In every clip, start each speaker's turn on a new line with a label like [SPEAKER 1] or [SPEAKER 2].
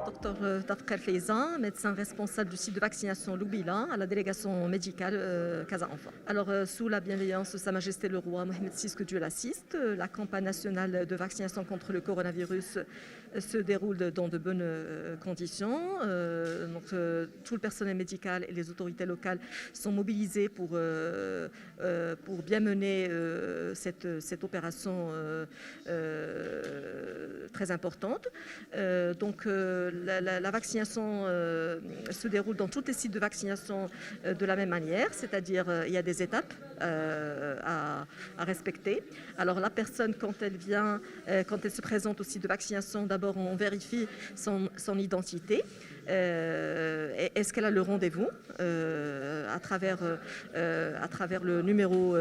[SPEAKER 1] Dr Tafkar Feyzan, médecin responsable du site de vaccination Loubila à la délégation médicale Casa Enfant. Alors, sous la bienveillance de Sa Majesté le Roi Mohamed VI, que Dieu l'assiste, la campagne nationale de vaccination contre le coronavirus se déroule dans de bonnes conditions. Tout le personnel médical et les autorités locales sont mobilisés pour bien mener cette opération très importante. La vaccination se déroule dans tous les sites de vaccination de la même manière, c'est-à-dire il y a des étapes à respecter. Alors la personne, quand elle se présente au site de vaccination, d'abord on vérifie son identité. Est-ce qu'elle a le rendez-vous à travers le numéro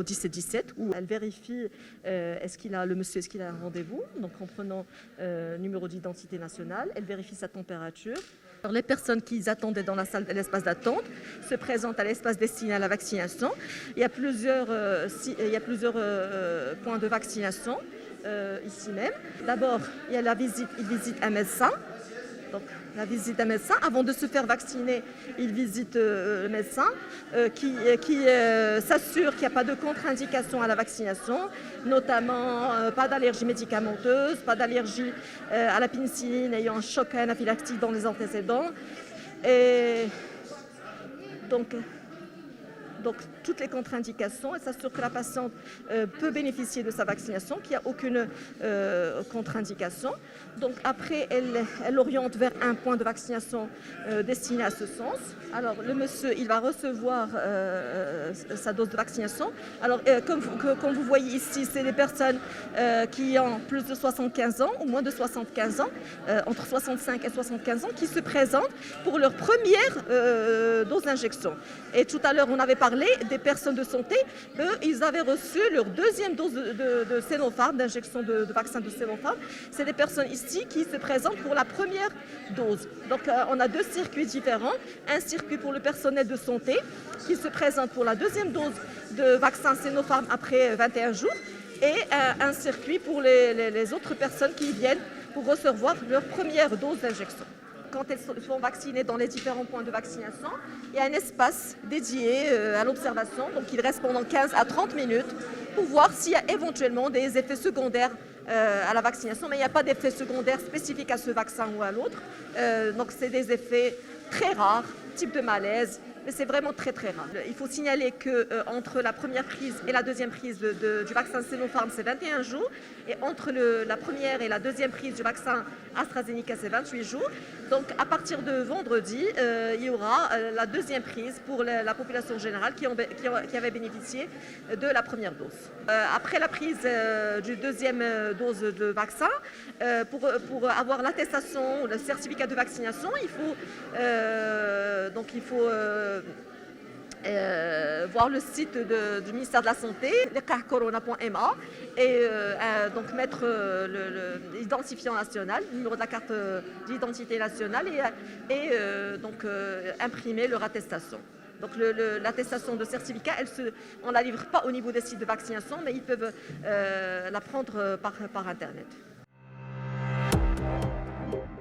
[SPEAKER 1] 1717, où elle vérifie est-ce qu'il a un rendez-vous, donc en prenant numéro d'identité nationale, elle vérifie sa température. Alors, les personnes qui attendaient dans la salle de l'espace d'attente se présentent à l'espace destiné à la vaccination. Il y a plusieurs points de vaccination ici même. D'abord, il y a il visite un médecin. Donc, la visite d'un médecin. Avant de se faire vacciner, il visite le médecin qui s'assure qu'il n'y a pas de contre-indication à la vaccination, notamment pas d'allergie médicamenteuse, pas d'allergie à la pénicilline ayant un choc anaphylactique dans les antécédents. Et donc toutes les contre-indications, et s'assure que la patiente peut bénéficier de sa vaccination, qu'il n'y a aucune contre-indication. Donc après, elle oriente vers un point de vaccination destiné à ce sens. Alors le monsieur, il va recevoir sa dose de vaccination. Alors comme vous voyez ici, c'est des personnes qui ont plus de 75 ans ou moins de 75 ans, entre 65 et 75 ans, qui se présentent pour leur première dose d'injection. Et tout à l'heure, on avait parlé des personnes de santé. Eux, ils avaient reçu leur deuxième dose de Sinopharm, d'injection de vaccin de Sinopharm. C'est des personnes ici qui se présentent pour la première dose. Donc, on a deux circuits différents. Un circuit pour le personnel de santé qui se présente pour la deuxième dose de vaccin Sinopharm après 21 jours. Et un circuit pour les autres personnes qui viennent pour recevoir leur première dose d'injection. Quand elles sont vaccinées dans les différents points de vaccination, il y a un espace dédié à l'observation. Donc, il reste pendant 15 à 30 minutes pour voir s'il y a éventuellement des effets secondaires à la vaccination. Mais il n'y a pas d'effets secondaires spécifiques à ce vaccin ou à l'autre. Donc, c'est des effets très rares, type de malaise. Mais c'est vraiment très très rare. Il faut signaler qu'entre la première prise et la deuxième prise du vaccin Sinopharm, c'est 21 jours. Et entre la première et la deuxième prise du vaccin AstraZeneca, c'est 28 jours. Donc à partir de vendredi, il y aura la deuxième prise pour la population générale qui avait bénéficié de la première dose. Après la prise du deuxième dose de vaccin, pour avoir l'attestation ou le certificat de vaccination, il faut voir le site du ministère de la Santé, leqahcorona.ma, et donc mettre l'identifiant national, le numéro de la carte d'identité nationale, et imprimer leur attestation. Donc l'attestation de certificat, on ne la livre pas au niveau des sites de vaccination, mais ils peuvent la prendre par Internet.